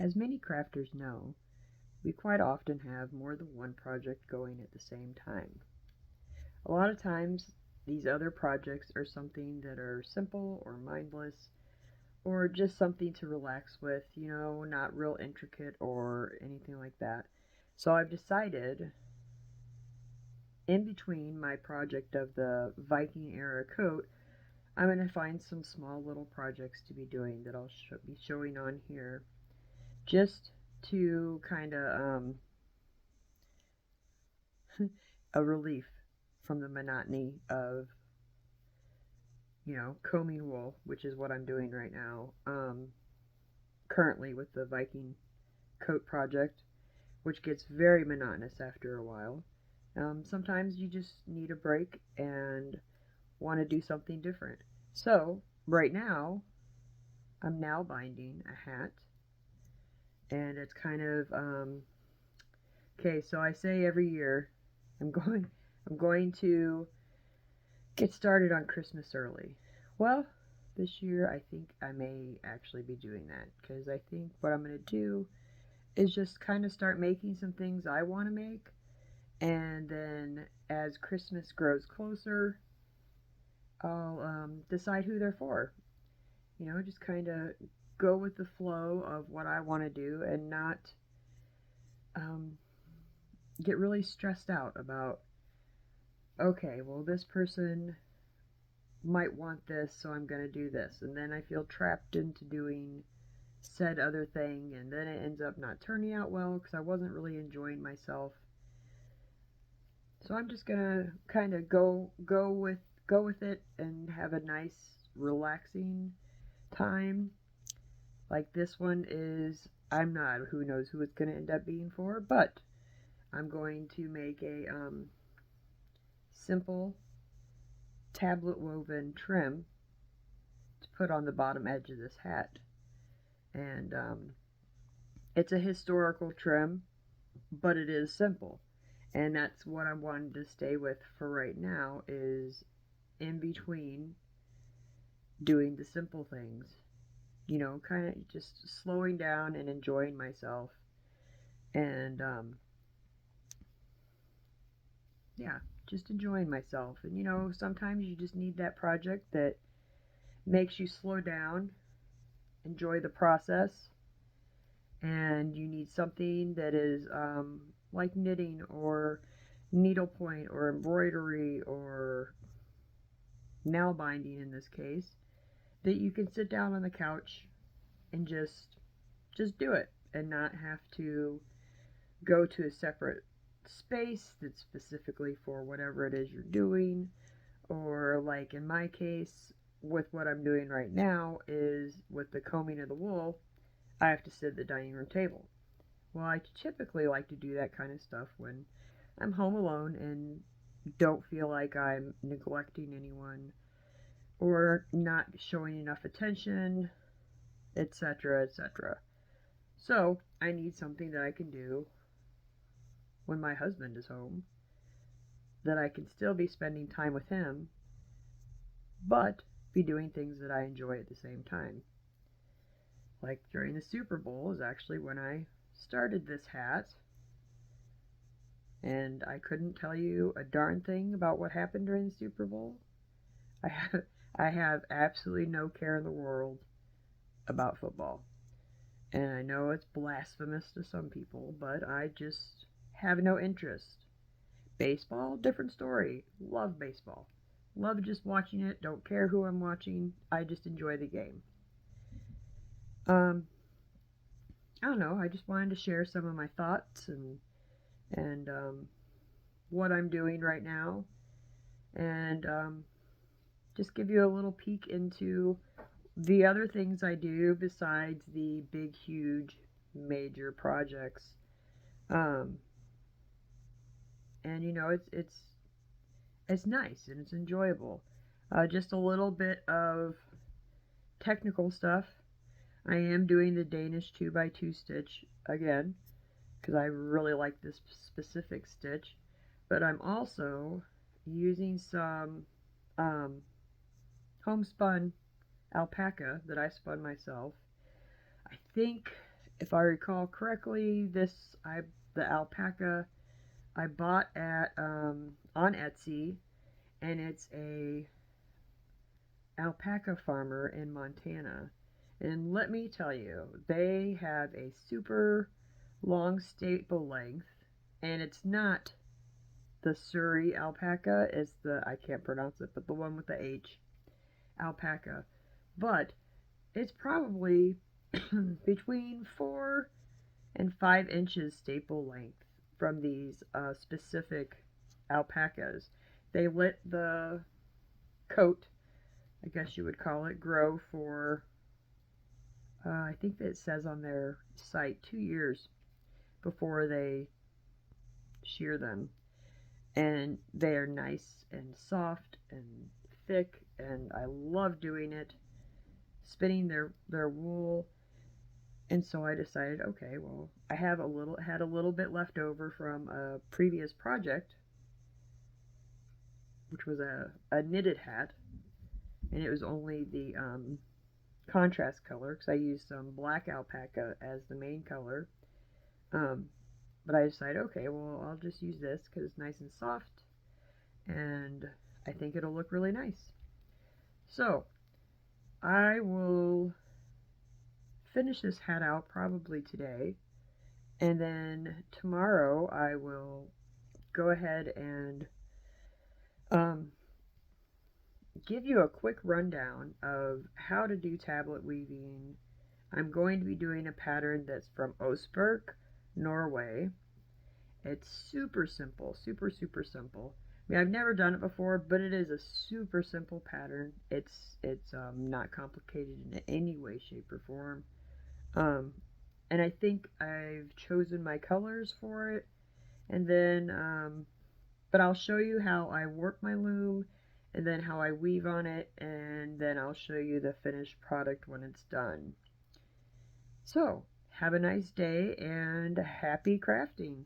As many crafters know, we quite often have more than one project going at the same time. A lot of times, these other projects are something that are simple or mindless or just something to relax with, not real intricate or anything like that. So I've decided, in between my project of the Viking era coat, I'm going to find some small little projects to be doing that I'll be showing on here just to kind of a relief from the monotony of combing wool, which is what I'm doing right now, currently with the Viking coat project, which gets very monotonous after a while. Sometimes you just need a break and want to do something different. So, right now, I'm now binding a hat, and it's kind of, okay, so I say every year, I'm going, I'm going to get started on Christmas early. Well, this year I think I may actually be doing that because I think what I'm going to do is just kind of start making some things I want to make, and then as Christmas grows closer, I'll decide who they're for. Just kind of go with the flow of what I want to do and not um, get really stressed out about, okay, well, this person might want this, so I'm going to do this. And then I feel trapped into doing said other thing, and then it ends up not turning out well because I wasn't really enjoying myself. So I'm just going to kind of go with it and have a nice relaxing time. Like this one is, I'm not, who knows who it's going to end up being for, but I'm going to make a simple tablet woven trim to put on the bottom edge of this hat. And it's a historical trim, but it is simple. And that's what I wanted to stay with for right now, is in between doing the simple things. Kind of just slowing down and enjoying myself. And yeah, just enjoying myself. And sometimes you just need that project that makes you slow down, enjoy the process, and you need something that is like knitting or needlepoint or embroidery or nail binding in this case, that you can sit down on the couch and just do it and not have to go to a separate space that's specifically for whatever it is you're doing. Or like in my case, with what I'm doing right now, is with the combing of the wool, I have to sit at the dining room table. Well, I typically like to do that kind of stuff when I'm home alone and don't feel like I'm neglecting anyone or not showing enough attention, etc., etc. So, I need something that I can do when my husband is home, that I can still be spending time with him, but be doing things that I enjoy at the same time. Like during the Super Bowl is actually when I started this hat, and I couldn't tell you a darn thing about what happened during the Super Bowl. I have, I have absolutely no care in the world about football. And I know it's blasphemous to some people, but I just have no interest. Baseball, different story. Love baseball. Love just watching it. Don't care who I'm watching. I just enjoy the game. Um, I don't know. I just wanted to share some of my thoughts and what I'm doing right now, and just give you a little peek into the other things I do besides the big, huge, major projects. Um, and it's nice and it's enjoyable. Just a little bit of technical stuff. I am doing the Danish 2x2 stitch again because I really like this specific stitch, but I'm also using some um, homespun alpaca that I spun myself. I think If I recall correctly, the alpaca I bought at on Etsy, and it's a alpaca farmer in Montana. And let me tell you, they have a super long staple length, and it's not the Surrey alpaca, it's the, I can't pronounce it, but the one with the H, alpaca. But it's probably between 4 and 5 inches staple length from these specific alpacas. They let the coat, I guess you would call it, grow for, I think that it says on their site, 2 years before they shear them. And they are nice and soft and thick, and I love doing it, spinning their wool. And so I decided, okay, well, I had a little bit left over from a previous project, which was a knitted hat, and it was only the contrast color because I used some black alpaca as the main color. Um, but I decided, okay, well, I'll just use this because it's nice and soft, and I think it'll look really nice. So I will finish this hat out probably today, and then tomorrow I will go ahead and um, give you a quick rundown of how to do tablet weaving. I'm going to be doing a pattern that's from Osberg, Norway. It's super simple, super simple. I mean, I've never done it before, but it is a super simple pattern. It's not complicated in any way, shape, or form. Um, and I think I've chosen my colors for it. And then, but I'll show you how I work my loom, and then how I weave on it, and then I'll show you the finished product when it's done. So, have a nice day and happy crafting.